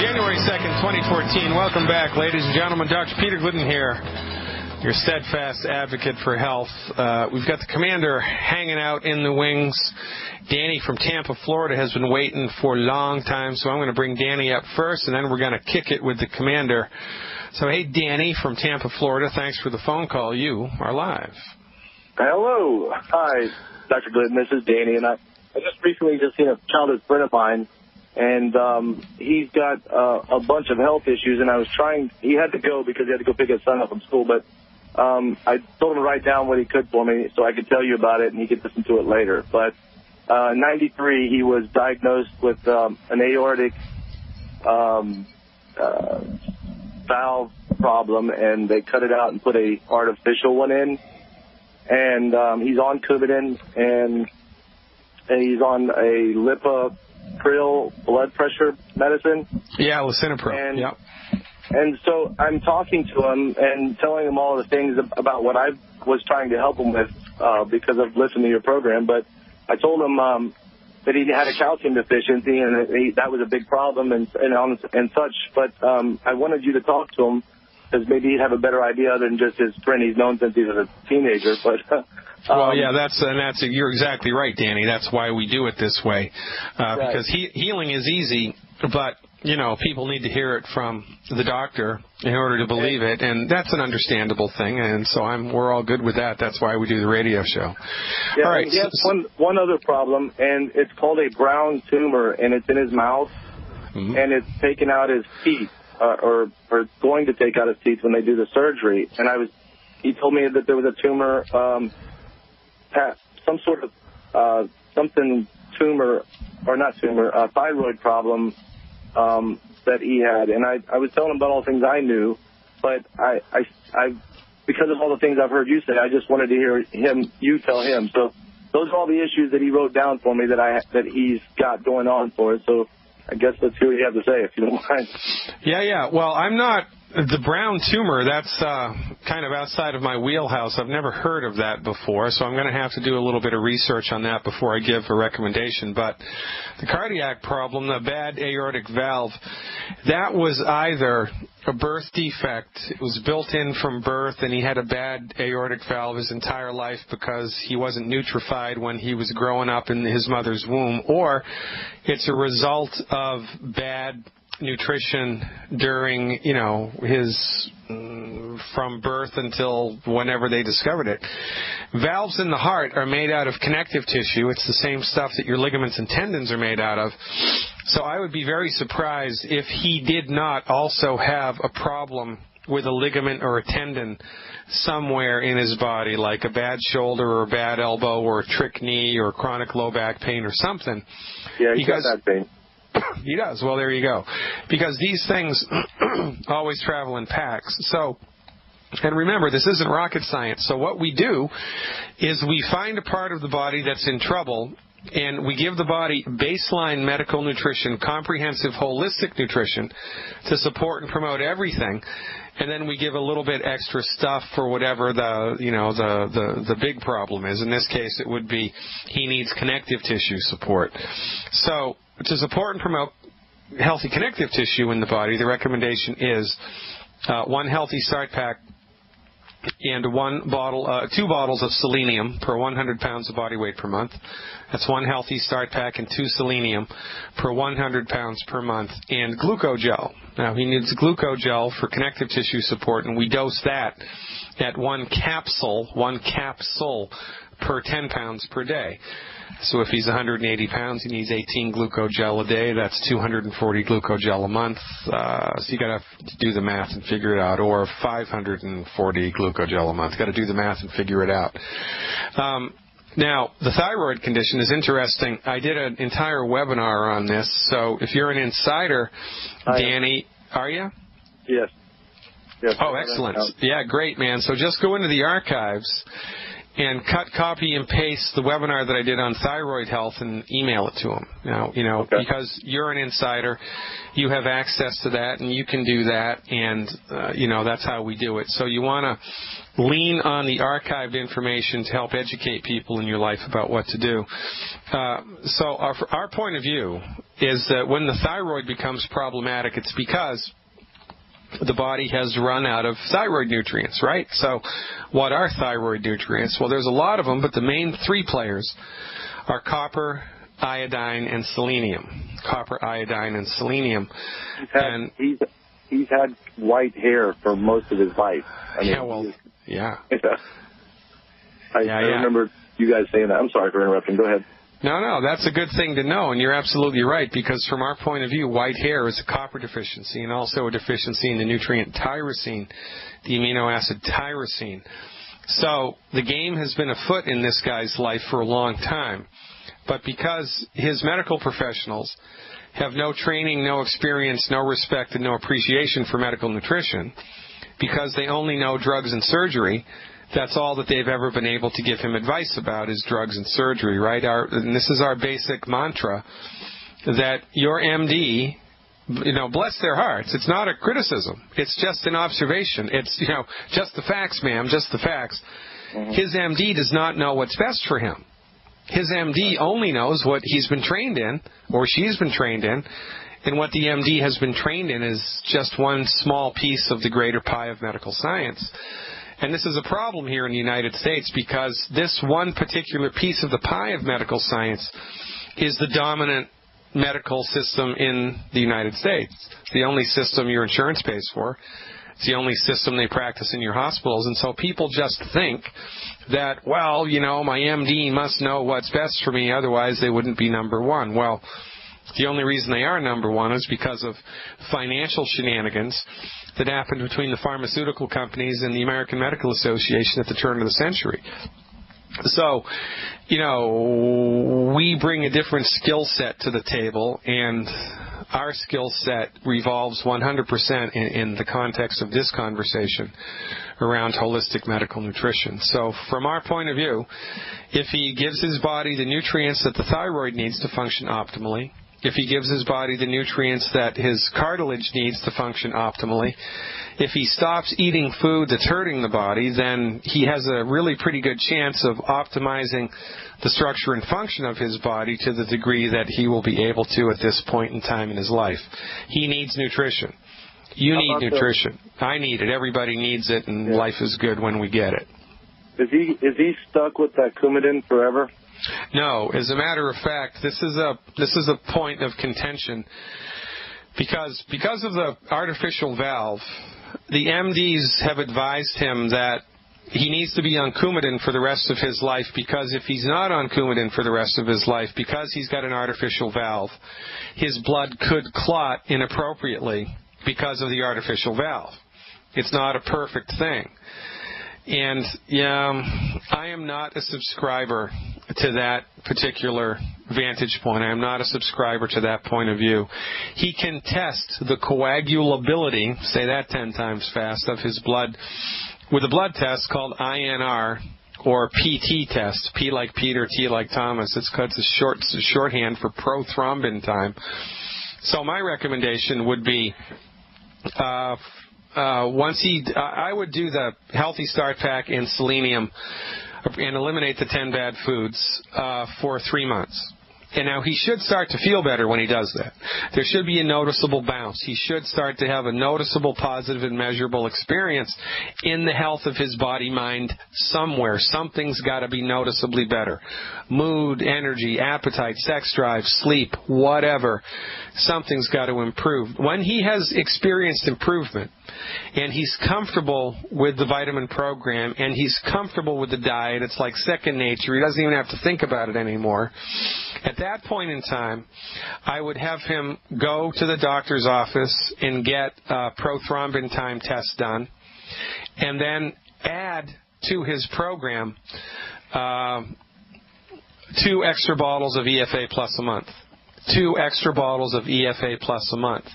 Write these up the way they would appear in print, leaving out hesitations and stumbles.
January 2nd, 2014. Welcome back, ladies and gentlemen. Dr. Peter Glidden here, your steadfast advocate for health. We've got the commander hanging out in the wings. Danny from Tampa, Florida, has been waiting for a long time, so I'm going to bring Danny up first, and then we're going to kick it with the commander. So, hey, Danny from Tampa, Florida, thanks for the phone call. You are live. Hello. Hi, Dr. Glidden. This is Danny, and I just recently seen a childhood friend of mine, and he's got a bunch of health issues, and he had to go because he had to go pick his son up from school, but I told him to write down what he could for me so I could tell you about it and he could listen to it later. But in 93, he was diagnosed with an aortic valve problem, and they cut it out and put a artificial one in. And he's on Glidden, and he's on a Lipipril blood pressure medicine. Yeah, lisinopril. Yep. And so I'm talking to him and telling him all the things about what I was trying to help him with because of listening to your program. But I told him that he had a calcium deficiency, and that was a big problem and such. But I wanted you to talk to him because maybe he'd have a better idea other than just his friend he's known since he was a teenager. But well, yeah, you're exactly right, Danny. That's why we do it this way, because healing is easy, but people need to hear it from the doctor in order to believe it, and that's an understandable thing. And so we're all good with that. That's why we do the radio show. Yeah, all right. He has one other problem, and it's called a brown tumor, and it's in his mouth, and it's taking out his teeth. Or going to take out his teeth when they do the surgery. And he told me that there was a tumor, some sort of thyroid problem that he had. And I was telling him about all the things I knew, but I because of all the things I've heard you say, I just wanted to hear you tell him. So those are all the issues that he wrote down for me that he's got going on for it. So I guess let's hear what you have to say, if you don't mind. Yeah. Well, I'm not the brown tumor. That's kind of outside of my wheelhouse. I've never heard of that before, so I'm going to have to do a little bit of research on that before I give a recommendation. But the cardiac problem, the bad aortic valve, that was either a birth defect. It was built in from birth, and he had a bad aortic valve his entire life because he wasn't nutrified when he was growing up in his mother's womb, or it's a result of bad nutrition during, his from birth until whenever they discovered it. Valves in the heart are made out of connective tissue. It's the same stuff that your ligaments and tendons are made out of. So I would be very surprised if he did not also have a problem with a ligament or a tendon somewhere in his body, like a bad shoulder or a bad elbow or a trick knee or chronic low back pain or something. Yeah, he got that pain. He does. Well, there you go. Because these things always travel in packs. So, and remember, this isn't rocket science. So what we do is we find a part of the body that's in trouble, and we give the body baseline medical nutrition, comprehensive holistic nutrition to support and promote everything. And then we give a little bit extra stuff for whatever the big problem is. In this case, it would be he needs connective tissue support. So to support and promote healthy connective tissue in the body, the recommendation is one healthy start pack and 2 bottles of selenium per 100 pounds of body weight per month. That's one healthy start pack and 2 selenium per 100 pounds per month, and glucogel. Now, he needs glucogel for connective tissue support, and we dose that at one capsule per 10 pounds per day. So if he's 180 pounds, he needs 18 glucogel a day. That's 240 glucogel a month. So you got to do the math and figure it out. Or 540 glucogel a month. Got to do the math and figure it out. Now, the thyroid condition is interesting. I did an entire webinar on this. So if you're an insider, Danny, are you? Yes. Oh, excellent. Yeah, great, man. So just go into the archives and cut, copy, and paste the webinar that I did on thyroid health and email it to him. Now, because you're an insider, you have access to that, and you can do that, and, that's how we do it. So you want to lean on the archived information to help educate people in your life about what to do. So our point of view is that when the thyroid becomes problematic, it's because the body has run out of thyroid nutrients, right? So what are thyroid nutrients? Well, there's a lot of them, but the main three players are copper, iodine, and selenium. Copper, iodine, and selenium. He's had white hair for most of his life. I mean, I remember you guys saying that. I'm sorry for interrupting. Go ahead. No, that's a good thing to know, and you're absolutely right, because from our point of view, white hair is a copper deficiency and also a deficiency in the nutrient tyrosine, the amino acid tyrosine. So the game has been afoot in this guy's life for a long time, but because his medical professionals have no training, no experience, no respect, and no appreciation for medical nutrition, because they only know drugs and surgery, that's all that they've ever been able to give him advice about is drugs and surgery, right? And this is our basic mantra, that your MD, bless their hearts. It's not a criticism. It's just an observation. It's, just the facts, ma'am, just the facts. Mm-hmm. His MD does not know what's best for him. His MD only knows what he's been trained in, or she's been trained in, and what the MD has been trained in is just one small piece of the greater pie of medical science. And this is a problem here in the United States because this one particular piece of the pie of medical science is the dominant medical system in the United States. It's the only system your insurance pays for. It's the only system they practice in your hospitals. And so people just think that, well, my MD must know what's best for me, otherwise they wouldn't be number one. Well, the only reason they are number one is because of financial shenanigans that happened between the pharmaceutical companies and the American Medical Association at the turn of the century. So, we bring a different skill set to the table, and our skill set revolves 100% in the context of this conversation around holistic medical nutrition. So from our point of view, if he gives his body the nutrients that the thyroid needs to function optimally, if he gives his body the nutrients that his cartilage needs to function optimally, if he stops eating food that's hurting the body, then he has a really pretty good chance of optimizing the structure and function of his body to the degree that he will be able to at this point in time in his life. He needs nutrition. You need nutrition. I need it. Everybody needs it, and life is good when we get it. Is he stuck with that Coumadin forever? No, as a matter of fact, this is a point of contention because of the artificial valve. The MDs have advised him that he needs to be on Coumadin for the rest of his life, because if he's not on Coumadin for the rest of his life, because he's got an artificial valve, his blood could clot inappropriately because of the artificial valve. It's not a perfect thing. And I am not a subscriber to that particular vantage point. I am not a subscriber to that point of view. He can test the coagulability, say that 10 times fast, of his blood with a blood test called INR, or PT test. P like Peter, T like Thomas. It's a shorthand for prothrombin time. So my recommendation would be I would do the Healthy Start Pack and selenium and eliminate the 10 bad foods for 3 months. And now he should start to feel better when he does that. There should be a noticeable bounce. He should start to have a noticeable, positive, and measurable experience in the health of his body, mind, somewhere. Something's got to be noticeably better. Mood, energy, appetite, sex drive, sleep, whatever. Something's got to improve. When he has experienced improvement, and he's comfortable with the vitamin program, and he's comfortable with the diet, it's like second nature. He doesn't even have to think about it anymore. At that point in time, I would have him go to the doctor's office and get a prothrombin time test done, and then add to his program 2 extra bottles of EFA plus a month. 2 extra bottles of EFA plus a month.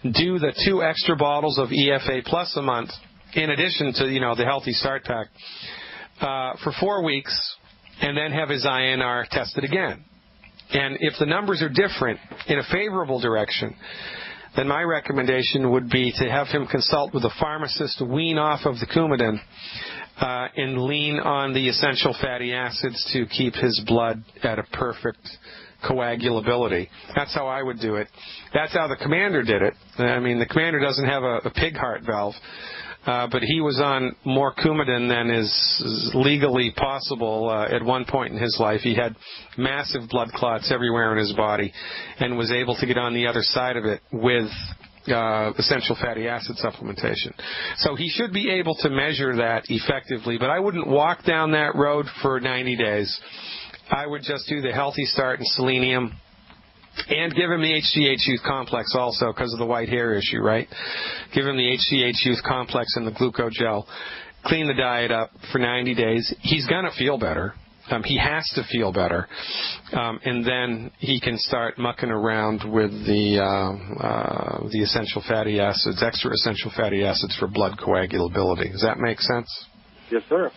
Do the 2 extra bottles of EFA plus a month, in addition to, the Healthy Start Pack, for 4 weeks, and then have his INR tested again. And if the numbers are different in a favorable direction, then my recommendation would be to have him consult with a pharmacist to wean off of the Coumadin and lean on the essential fatty acids to keep his blood at a perfect coagulability. That's how I would do it. That's how the commander did it. I mean, the commander doesn't have a pig heart valve, but he was on more Coumadin than is legally possible at one point in his life. He had massive blood clots everywhere in his body and was able to get on the other side of it with essential fatty acid supplementation. So he should be able to measure that effectively, but I wouldn't walk down that road for 90 days. I would just do the Healthy Start and selenium and give him the HGH Youth Complex also because of the white hair issue, right? Give him the HGH Youth Complex and the glucogel. Clean the diet up for 90 days. He's going to feel better. He has to feel better, and then he can start mucking around with the essential fatty acids, extra essential fatty acids for blood coagulability. Does that make sense? Yes, sir.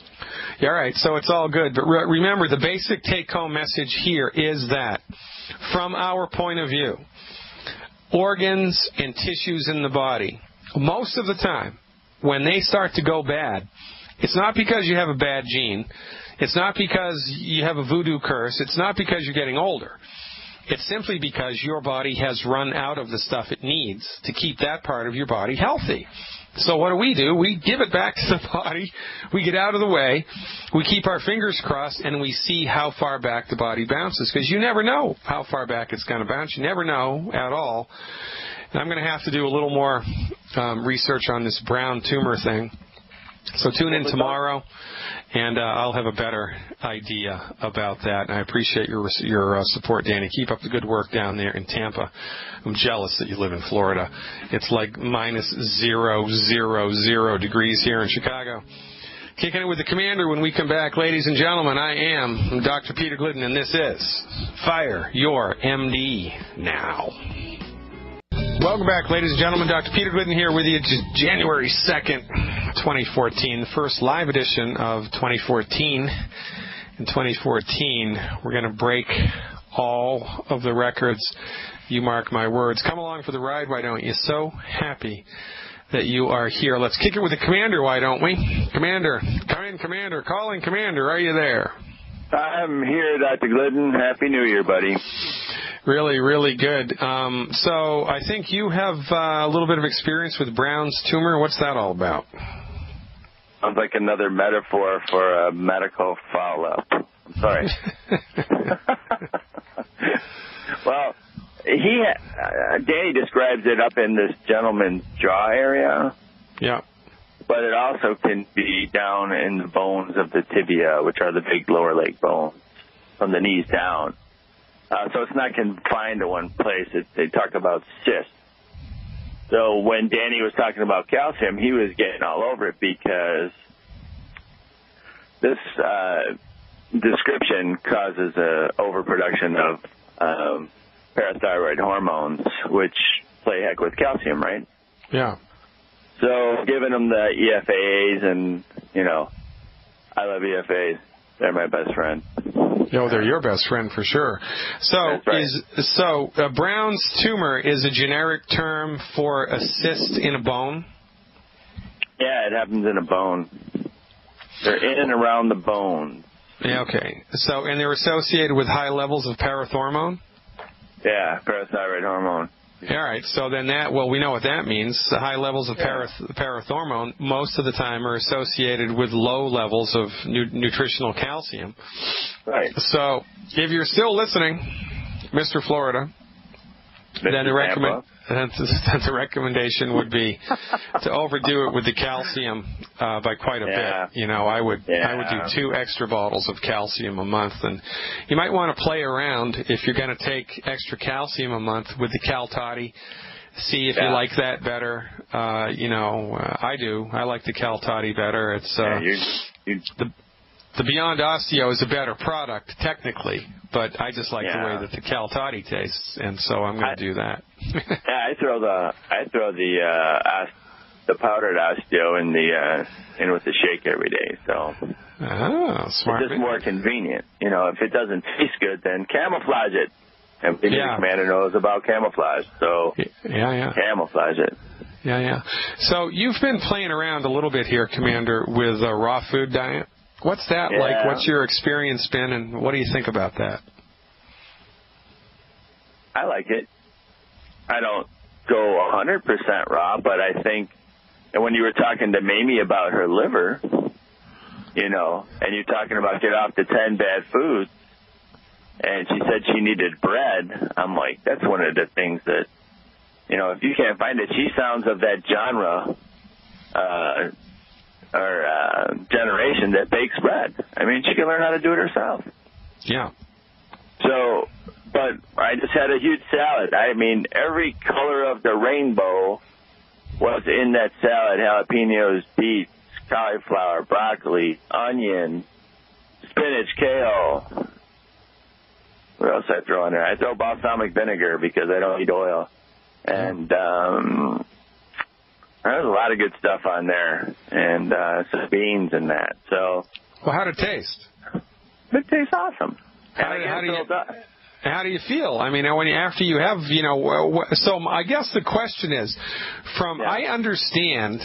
Yeah, all right, so it's all good. But remember, the basic take-home message here is that, from our point of view, organs and tissues in the body, most of the time, when they start to go bad, it's not because you have a bad gene. It's not because you have a voodoo curse. It's not because you're getting older. It's simply because your body has run out of the stuff it needs to keep that part of your body healthy. So what do? We give it back to the body. We get out of the way. We keep our fingers crossed, and we see how far back the body bounces, because you never know how far back it's going to bounce. You never know at all. And I'm going to have to do a little more research on this brown tumor thing. So tune in tomorrow, and I'll have a better idea about that. And I appreciate your support, Danny. Keep up the good work down there in Tampa. I'm jealous that you live in Florida. It's like minus 0 degrees here in Chicago. Kicking it with the commander when we come back. Ladies and gentlemen, I am Dr. Peter Glidden, and this is Fire Your MD Now. Welcome back, ladies and gentlemen. Dr. Peter Glidden here with you. January 2nd, 2014, the first live edition of 2014. In 2014, we're going to break all of the records. You mark my words. Come along for the ride, why don't you? So happy that you are here. Let's kick it with the commander, why don't we? Commander, come in, commander. Calling, commander. Are you there? I'm here, Dr. Glidden. Happy New Year, buddy. Really, really good. So I think you have a little bit of experience with Brown's tumor. What's that all about? Sounds like another metaphor for a medical follow-up. I'm sorry. Well, Danny describes it up in this gentleman's jaw area. Yeah. But it also can be down in the bones of the tibia, which are the big lower leg bones, from the knees down. So it's not confined to one place. They talk about cysts. So when Danny was talking about calcium, he was getting all over it because this description causes a overproduction of parathyroid hormones, which play heck with calcium, right? Yeah. So giving them the EFAs, and, you know, I love EFAs. They're my best friend. No, they're your best friend for sure. So, right. Brown's tumor is a generic term for a cyst in a bone? Yeah, it happens in a bone. They're in and around the bone. Yeah, okay. So, and they're associated with high levels of parathormone? Yeah, parathyroid hormone. All right, so then we know what that means. The high levels of parathormone most of the time are associated with low levels of nutritional calcium. Right. So if you're still listening, Mr. Florida, then the recommendation would be to overdo it with the calcium by quite a bit. You know, I would do 2 extra bottles of calcium a month, and you might want to play around if you're going to take extra calcium a month with the Cal Toddy. See if you like that better. I do. I like the Cal Toddy better. It's the Beyond Osteo is a better product technically, but I just like the way that the Cal Toddy tastes, and so I'm going to do that. I throw the powdered osteo in with the shake every day. So smart. It's just more convenient. You know, if it doesn't taste good, then camouflage it. And the commander knows about camouflage, so camouflage it. Yeah. So you've been playing around a little bit here, Commander, with a raw food diet. What's that like? What's your experience been, and what do you think about that? I like it. I don't go 100% raw, but I think, and when you were talking to Mamie about her liver, you know, and you're talking about get off the 10 bad foods, and she said she needed bread, I'm like, that's one of the things that, you know, if you can't find it, she sounds of that genre or generation that bakes bread. I mean, she can learn how to do it herself. Yeah. So, but I just had a huge salad. I mean, every color of the rainbow was in that salad: jalapenos, beets, cauliflower, broccoli, onion, spinach, kale. What else I throw in there? I throw balsamic vinegar because I don't eat oil. And there's a lot of good stuff on there, and some beans and that. So, well, how'd it taste? It tastes awesome. How do you feel? I mean, after you have, you know, so I guess the question is, I understand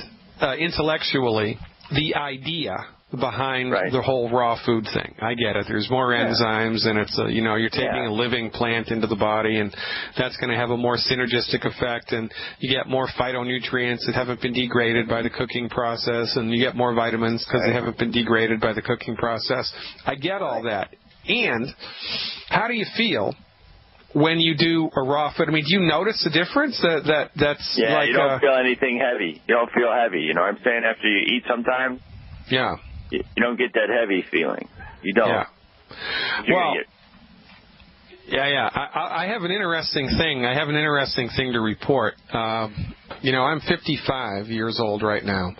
intellectually the idea behind the whole raw food thing. I get it. There's more enzymes, and it's you know, you're taking a living plant into the body, and that's going to have a more synergistic effect, and you get more phytonutrients that haven't been degraded by the cooking process, and you get more vitamins because they haven't been degraded by the cooking process. I get all that. And how do you feel when you do a raw food? I mean, do you notice the difference? That's like, you don't feel anything heavy. You don't feel heavy. You know what I'm saying? After you eat sometimes, you don't get that heavy feeling. You don't. Yeah. I have an interesting thing. To report. You know, I'm 55 years old right now.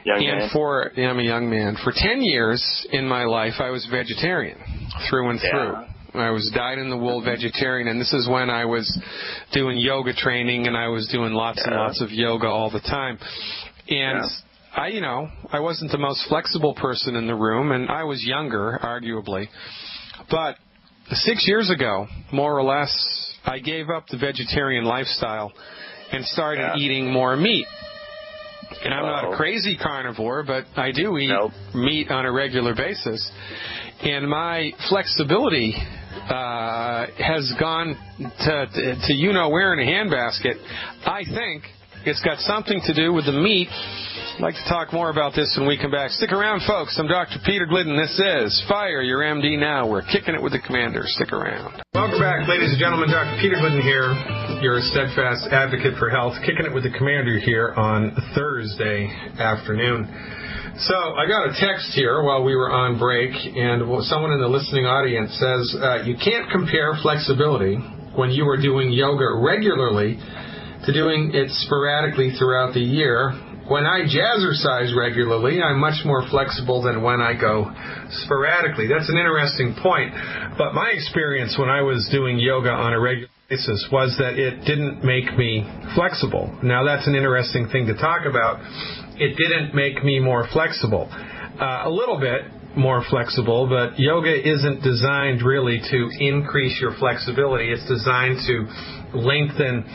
I'm a young man. For 10 years in my life, I was vegetarian through and through. I was dyed-in-the-wool vegetarian, and this is when I was doing yoga training, and I was doing lots and lots of yoga all the time. And I wasn't the most flexible person in the room, and I was younger, arguably. But 6 years ago, more or less, I gave up the vegetarian lifestyle and started eating more meat. And I'm not a crazy carnivore, but I do eat meat on a regular basis. And my flexibility has gone to you-know-where in a handbasket. I think it's got something to do with the meat. I'd like to talk more about this when we come back. Stick around, folks. I'm Dr. Peter Glidden. This is Fire Your MD Now. We're kicking it with the Commander. Stick around. Welcome back, ladies and gentlemen. Dr. Peter Glidden here, your steadfast advocate for health. Kicking it with the Commander here on Thursday afternoon. So I got a text here while we were on break, and someone in the listening audience says, you can't compare flexibility when you are doing yoga regularly to doing it sporadically throughout the year. When I jazzercise regularly, I'm much more flexible than when I go sporadically. That's an interesting point. But my experience when I was doing yoga on a regular basis was that it didn't make me flexible. Now, that's an interesting thing to talk about. It didn't make me more flexible. A little bit more flexible, but yoga isn't designed really to increase your flexibility. It's designed to lengthen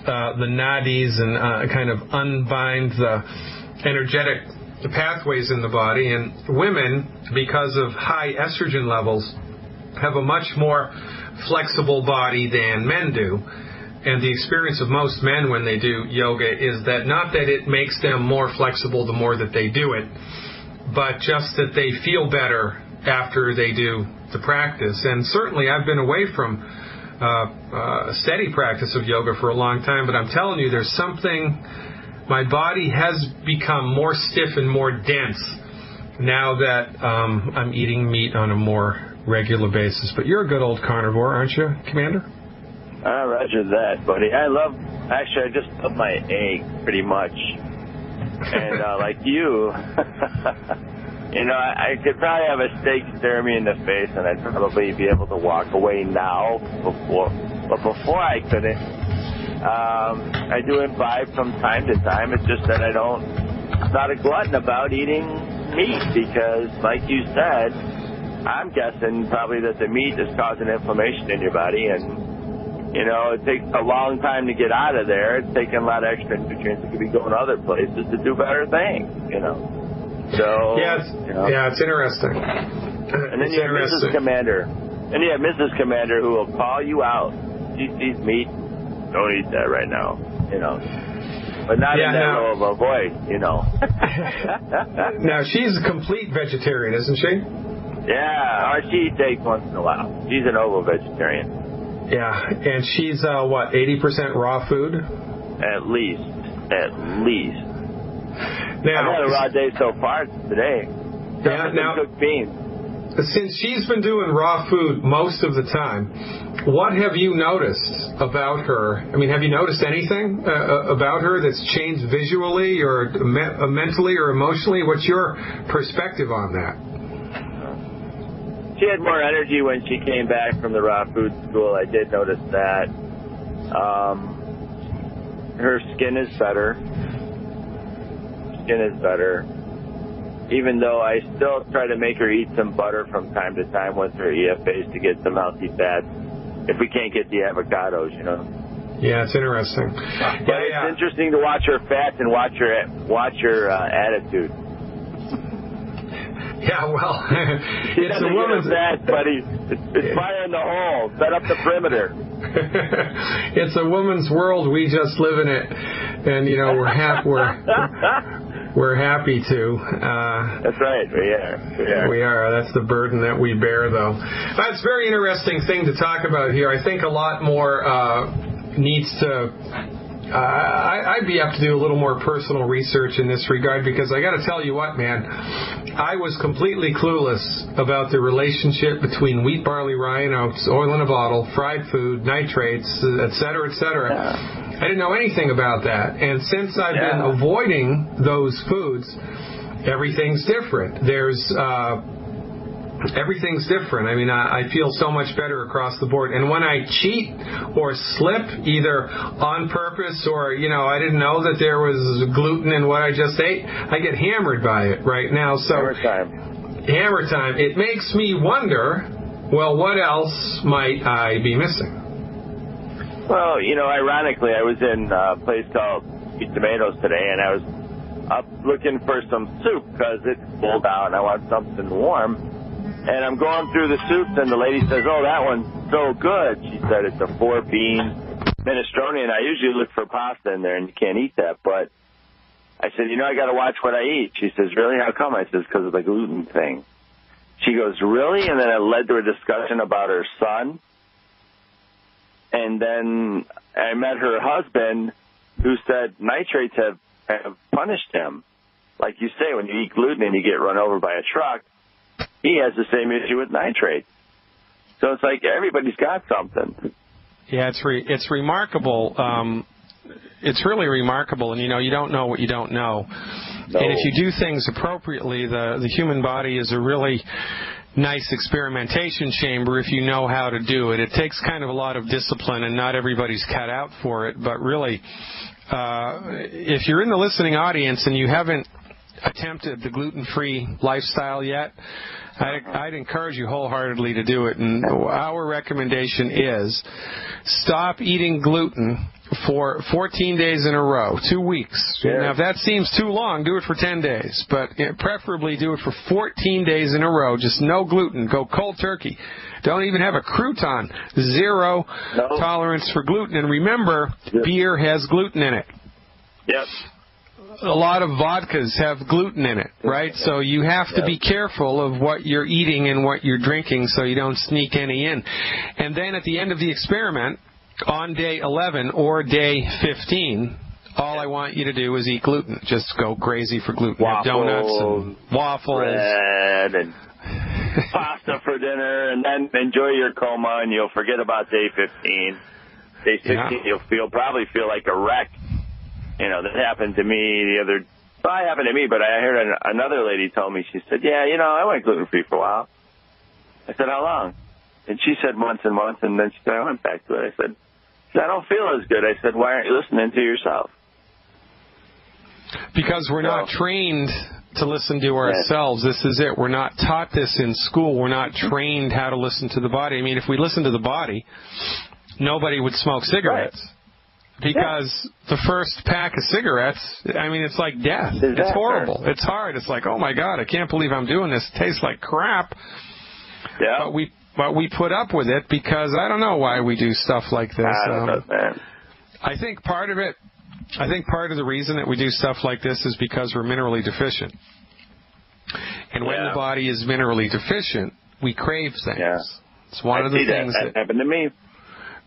the nadis and kind of unbind the energetic pathways in the body. And women, because of high estrogen levels, have a much more flexible body than men do. And the experience of most men when they do yoga is that not that it makes them more flexible the more that they do it, but just that they feel better after they do the practice. And certainly I've been away from steady practice of yoga for a long time, but I'm telling you, there's something, my body has become more stiff and more dense now that I'm eating meat on a more regular basis. But you're a good old carnivore, aren't you, Commander? Roger that, buddy. I just love my egg pretty much. And like you, you know, I could probably have a steak stare me in the face, and I'd probably be able to walk away now. But before I couldn't. I do imbibe from time to time. It's just that I'm not a glutton about eating meat because, like you said, I'm guessing probably that the meat is causing inflammation in your body, and, you know, it takes a long time to get out of there. It's taking a lot of extra nutrients that could be going other places to do better things, you know. So, yeah, it's interesting. And then you have Mrs. Commander. And you have Mrs. Commander who will call you out. she sees meat, don't eat that right now, you know. But not in that low of a voice, you know. Now, she's a complete vegetarian, isn't she? Yeah, or she eats eggs once in a while. She's an ovo-vegetarian. Yeah, and she's, 80% raw food? At least. Now, I've had a raw day so far today. Now, cooked beans. Since she's been doing raw food most of the time, what have you noticed about her? I mean, have you noticed anything about her that's changed visually or mentally or emotionally? What's your perspective on that? She had more energy when she came back from the raw food school. I did notice that. Her skin is better. Even though I still try to make her eat some butter from time to time with her EFAs to get some healthy fats. If we can't get the avocados, you know. Yeah, it's interesting. But it's interesting to watch her fats and watch her attitude. Yeah, well, it's a woman's fat, buddy. It's fire in the hole. Set up the perimeter. It's a woman's world. We just live in it, and you know we're happy to. That's right. We are. That's the burden that we bear, though. That's a very interesting thing to talk about here. I think a lot more needs to. I'd be up to do a little more personal research in this regard, because I got to tell you what, man, I was completely clueless about the relationship between wheat, barley, rye, and oats, oil in a bottle, fried food, nitrates, et cetera, et cetera. I didn't know anything about that. And since I've been avoiding those foods, everything's different. Everything's different. I mean, I feel so much better across the board. And when I cheat or slip, either on purpose or, you know, I didn't know that there was gluten in what I just ate, I get hammered by it right now. So Hammer time. It makes me wonder, well, what else might I be missing? Well, you know, ironically, I was in a place called Sweet Tomatoes today, and I was up looking for some soup because it's cold out and I want something warm. And I'm going through the soups, and the lady says, "Oh, that one's so good." She said it's a 4-bean minestrone, and I usually look for pasta in there, and you can't eat that. But I said, "You know, I got to watch what I eat." She says, "Really? How come?" I says, "Because of the gluten thing." She goes, "Really?" And then it led to a discussion about her son. And then I met her husband, who said nitrates have punished him. Like you say, when you eat gluten and you get run over by a truck, he has the same issue with nitrates. So it's like everybody's got something. Yeah, it's remarkable. It's really remarkable, and you don't know what you don't know. No. And if you do things appropriately, the human body is a really nice experimentation chamber if you know how to do it. It takes kind of a lot of discipline, and not everybody's cut out for it. But really, if you're in the listening audience and you haven't attempted the gluten-free lifestyle yet, I'd encourage you wholeheartedly to do it. And our recommendation is stop eating gluten for 14 days in a row, 2 weeks. Yeah. Now, if that seems too long, do it for 10 days. But preferably do it for 14 days in a row. Just no gluten. Go cold turkey. Don't even have a crouton. Zero tolerance for gluten. And remember, beer has gluten in it. Yep. A lot of vodkas have gluten in it, right? So you have to be careful of what you're eating and what you're drinking so you don't sneak any in. And then at the end of the experiment, on day 11 or day 15, all I want you to do is eat gluten. Just go crazy for gluten. Waffles, donuts and waffles. Bread and pasta for dinner, and then enjoy your coma, and you'll forget about day 15. Day 16, you'll probably feel like a wreck. You know, that happened to me it happened to me, but I heard another lady tell me, she said, I went gluten-free for a while. I said, how long? And she said months and months, and then she said, I went back to it. I said, I don't feel as good. I said, why aren't you listening to yourself? Because we're not trained to listen to ourselves. This is it. We're not taught this in school. We're not trained how to listen to the body. I mean, if we listen to the body, nobody would smoke cigarettes. Right. Because the first pack of cigarettes, I mean, it's like death. It's horrible. It's hard. It's like, oh, my God, I can't believe I'm doing this. It tastes like crap. Yeah. But we put up with it because I don't know why we do stuff like this. I don't know, man. I think part of the reason that we do stuff like this is because we're minerally deficient. And when the body is minerally deficient, we crave things. Yeah. It's one of the things that happened to me.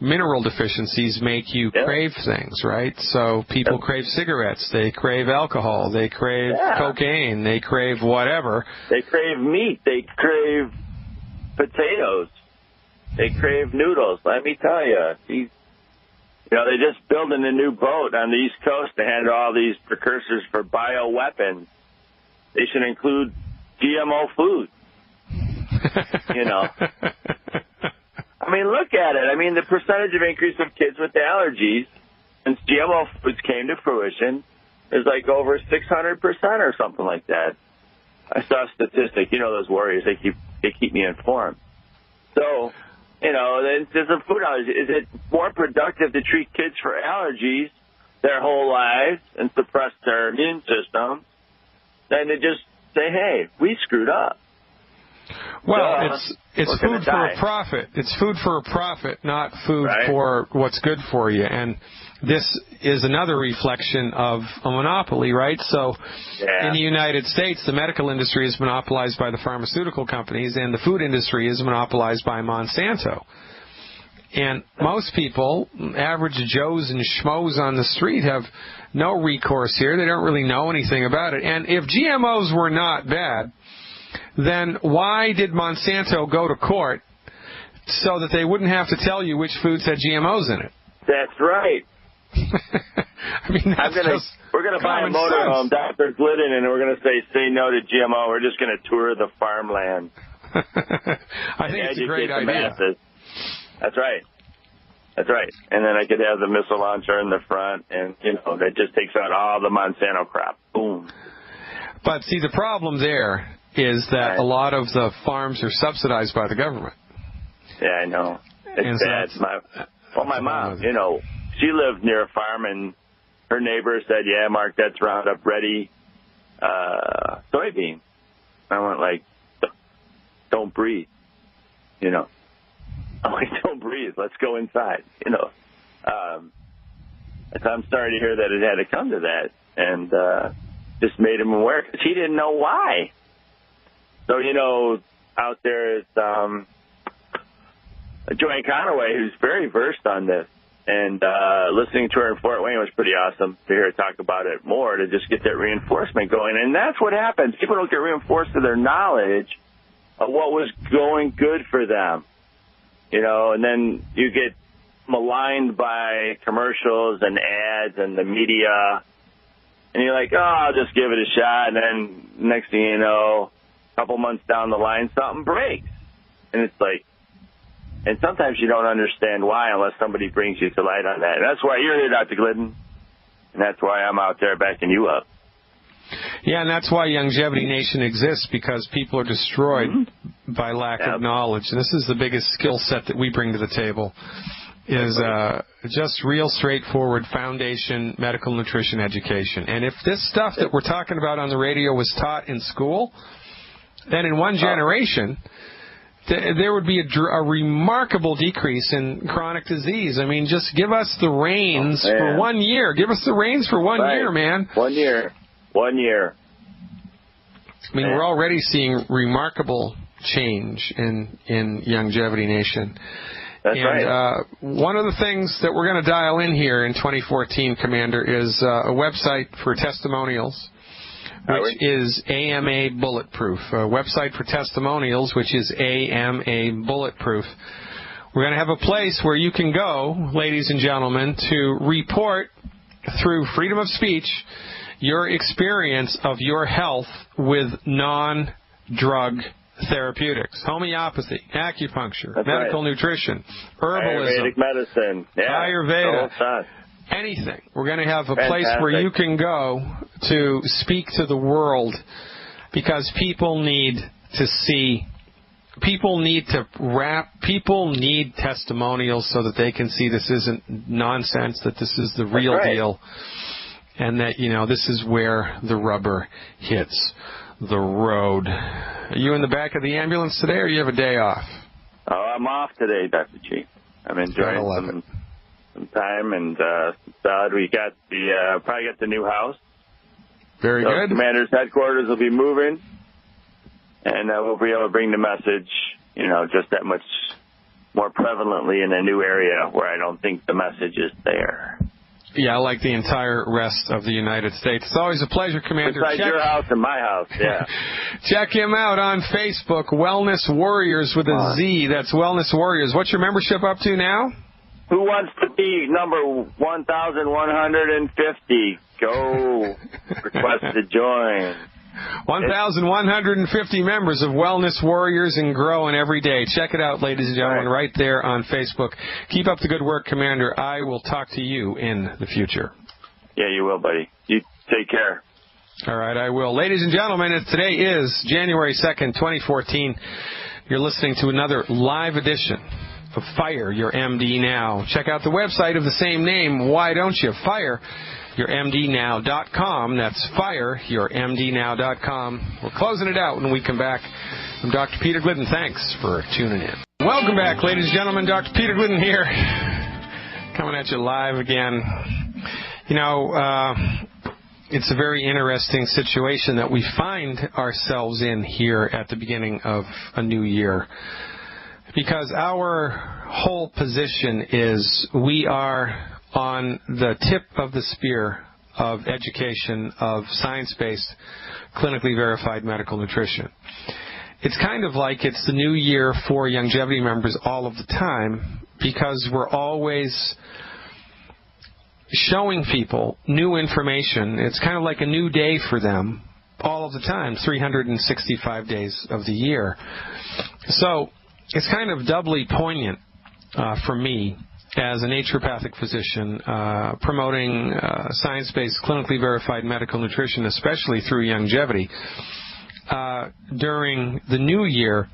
Mineral deficiencies make you crave things, right? So people crave cigarettes, they crave alcohol, they crave cocaine, they crave whatever. They crave meat, they crave potatoes, they crave noodles. Let me tell you, they're just building a new boat on the East Coast to handle all these precursors for bioweapons. They should include GMO food. I mean, look at it. I mean, the percentage of increase of kids with allergies since GMO foods came to fruition is like over 600% or something like that. I saw a statistic. Those warriors, they keep me informed. So, there's a food allergy. Is it more productive to treat kids for allergies their whole lives and suppress their immune system than to just say, hey, we screwed up? Well, it's food for a profit. It's food for a profit, not food for what's good for you. And this is another reflection of a monopoly, right? So in the United States, the medical industry is monopolized by the pharmaceutical companies, and the food industry is monopolized by Monsanto. And most people, average Joes and Schmoes on the street, have no recourse here. They don't really know anything about it. And if GMOs were not bad, then why did Monsanto go to court so that they wouldn't have to tell you which foods had GMOs in it? That's right. I mean, we're going to buy a motorhome, Dr. Glidden, and we're going to say no to GMO. We're just going to tour the farmland. I think it's a great idea. That's right. That's right. And then I could have the missile launcher in the front, and, that just takes out all the Monsanto crap. Boom. But, see, the problem there is that a lot of the farms are subsidized by the government. Yeah, I know. It's bad. My mom, she lived near a farm, and her neighbor said, yeah, Mark, that's Roundup Ready soybean. I went like, don't breathe, I'm like, don't breathe. Let's go inside, So I'm sorry to hear that it had to come to that, and just made him aware because he didn't know why. So, out there is Joanne Conaway, who's very versed on this. And listening to her in Fort Wayne was pretty awesome to hear her talk about it more, to just get that reinforcement going. And that's what happens. People don't get reinforced to their knowledge of what was going good for them. And then you get maligned by commercials and ads and the media. And you're like, oh, I'll just give it a shot. And then next thing you know, a couple months down the line, something breaks. And it's like, and sometimes you don't understand why unless somebody brings you to light on that. And that's why you're here, Dr. Glidden. And that's why I'm out there backing you up. Yeah, and that's why Longevity Nation exists, because people are destroyed by lack of knowledge. And this is the biggest skill set that we bring to the table, is just real straightforward foundation medical nutrition education. And if this stuff that we're talking about on the radio was taught in school, then in one generation, there would be a remarkable decrease in chronic disease. I mean, just give us the reins for 1 year. Give us the reins for 1 year, man. 1 year. 1 year. I mean, we're already seeing remarkable change in Longevity Nation. That's right. One of the things that we're going to dial in here in 2014, Commander, is a website for testimonials, which is AMA Bulletproof. A website for testimonials, which is AMA Bulletproof. We're going to have a place where you can go, ladies and gentlemen, to report through freedom of speech your experience of your health with non-drug therapeutics, homeopathy, acupuncture, medical nutrition, herbalism, Ayurvedic medicine, Ayurveda, anything. We're going to have a place where you can go to speak to the world, because people need to see, people need testimonials so that they can see this isn't nonsense, that this is the real deal, and that, this is where the rubber hits the road. Are you in the back of the ambulance today, or you have a day off? Oh, I'm off today, Dr. G. I'm enjoying some time, and we got probably got the new house. Very good. Commander's headquarters will be moving, and we'll be able to bring the message, just that much more prevalently in a new area where I don't think the message is there. Yeah, like the entire rest of the United States. It's always a pleasure, Commander. Besides your house and my house, yeah. Check him out on Facebook, Wellness Warriors with a Z. That's Wellness Warriors. What's your membership up to now? Who wants to be number 1,150? Go. Request to join. 1,150 members of Wellness Warriors and growing every day. Check it out, ladies and gentlemen, right there on Facebook. Keep up the good work, Commander. I will talk to you in the future. Yeah, you will, buddy. You take care. All right, I will. Ladies and gentlemen, today is January 2nd, 2014. You're listening to another live edition of Fire Your MD Now. Check out the website of the same name. Why don't you? FireYourMDNow.com. That's FireYourMDNow.com. We're closing it out when we come back. I'm Dr. Peter Glidden. Thanks for tuning in. Welcome back, ladies and gentlemen. Dr. Peter Glidden here, coming at you live again. It's a very interesting situation that we find ourselves in here at the beginning of a new year, because our whole position is we are on the tip of the spear of education of science-based, clinically verified medical nutrition. It's kind of like it's the new year for longevity members all of the time, because we're always showing people new information. It's kind of like a new day for them all of the time, 365 days of the year. So it's kind of doubly poignant for me as a naturopathic physician promoting science-based, clinically verified medical nutrition, especially through longevity, during the new year,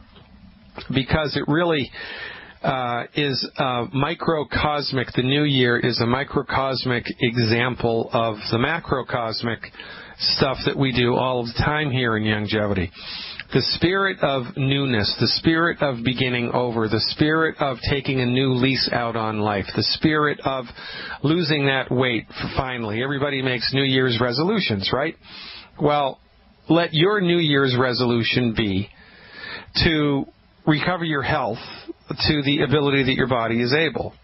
because it really is microcosmic. The new year is a microcosmic example of the macrocosmic stuff that we do all of the time here in longevity. The spirit of newness, the spirit of beginning over, the spirit of taking a new lease out on life, the spirit of losing that weight finally. Everybody makes New Year's resolutions, right? Well, let your New Year's resolution be to recover your health to the ability that your body is able.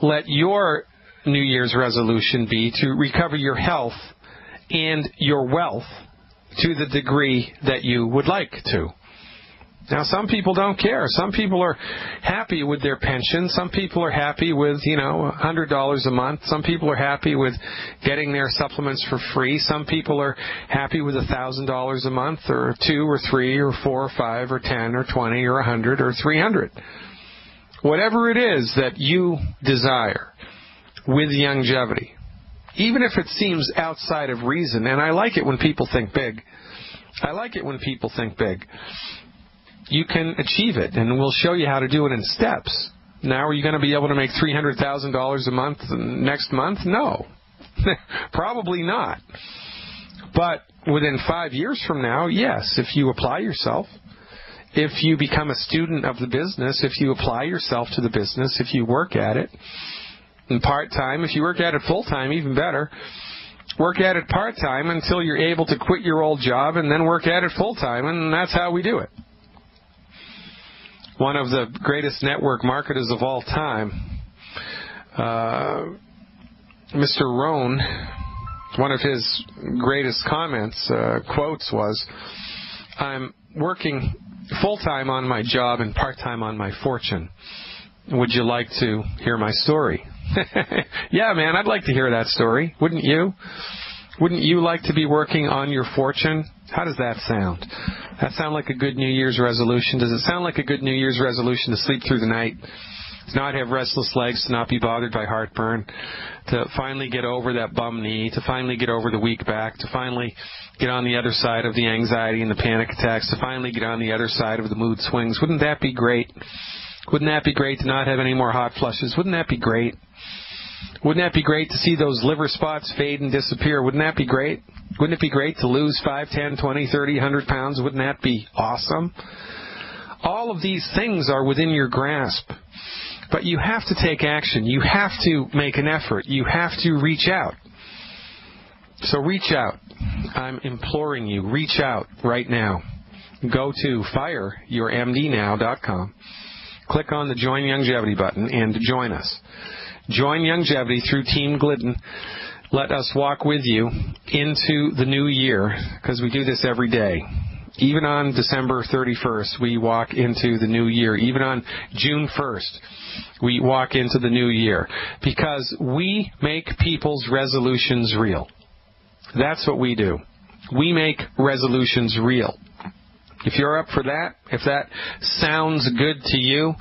Let your New Year's resolution be to recover your health and your wealth to the degree that you would like to. Now, some people don't care. Some people are happy with their pension. Some people are happy with, $100 a month. Some people are happy with getting their supplements for free. Some people are happy with $1,000 a month, or 2 or 3 or 4 or 5 or 10 or 20 or 100 or 300. Whatever it is that you desire with longevity, even if it seems outside of reason, and I like it when people think big. You can achieve it, and we'll show you how to do it in steps. Now, are you going to be able to make $300,000 a month next month? No. Probably not. But within 5 years from now, yes, if you apply yourself, if you become a student of the business, if you apply yourself to the business, if you work at it, and part-time, if you work at it full-time, even better. Work at it part-time until you're able to quit your old job, and then work at it full-time, and that's how we do it. One of the greatest network marketers of all time, Mr. Rohn, one of his greatest quotes was, "I'm working full-time on my job and part-time on my fortune. Would you like to hear my story?" Yeah, man, I'd like to hear that story. Wouldn't you? Wouldn't you like to be working on your fortune? How does that sound? That sound like a good New Year's resolution? Does it sound like a good New Year's resolution to sleep through the night, to not have restless legs, to not be bothered by heartburn, to finally get over that bum knee, to finally get over the weak back, to finally get on the other side of the anxiety and the panic attacks, to finally get on the other side of the mood swings? Wouldn't that be great? Wouldn't that be great to not have any more hot flushes? Wouldn't that be great? Wouldn't that be great to see those liver spots fade and disappear? Wouldn't that be great? Wouldn't it be great to lose 5, 10, 20, 30, 100 pounds? Wouldn't that be awesome? All of these things are within your grasp. But you have to take action. You have to make an effort. You have to reach out. So reach out. I'm imploring you, reach out right now. Go to fireyourmdnow.com. Click on the Join Youngevity button and join us. Join Youngevity through Team Glidden. Let us walk with you into the new year, because we do this every day. Even on December 31st, we walk into the new year. Even on June 1st, we walk into the new year, because we make people's resolutions real. That's what we do. We make resolutions real. If you're up for that, if that sounds good to you,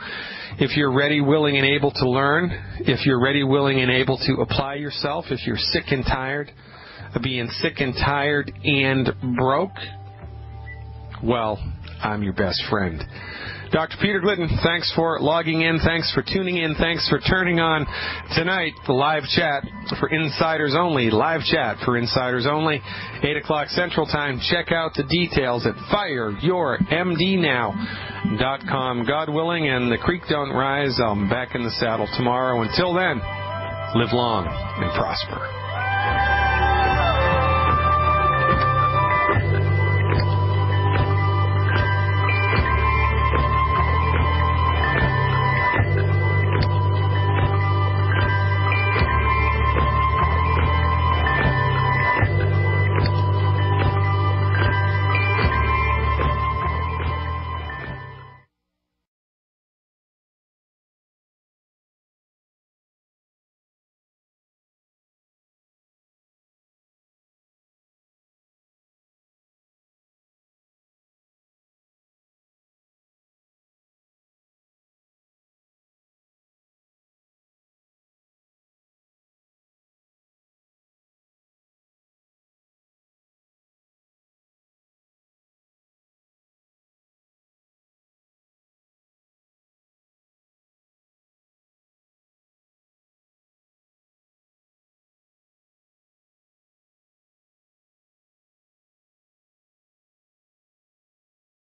if you're ready, willing, and able to learn, if you're ready, willing, and able to apply yourself, if you're sick and tired of being sick and tired and broke, well, I'm your best friend. Dr. Peter Glidden, thanks for logging in. Thanks for tuning in. Thanks for turning on tonight the live chat for Insiders Only. Live chat for Insiders Only, 8 o'clock Central Time. Check out the details at fireyourmdnow.com. God willing, and the creek don't rise, I'm back in the saddle tomorrow. Until then, live long and prosper.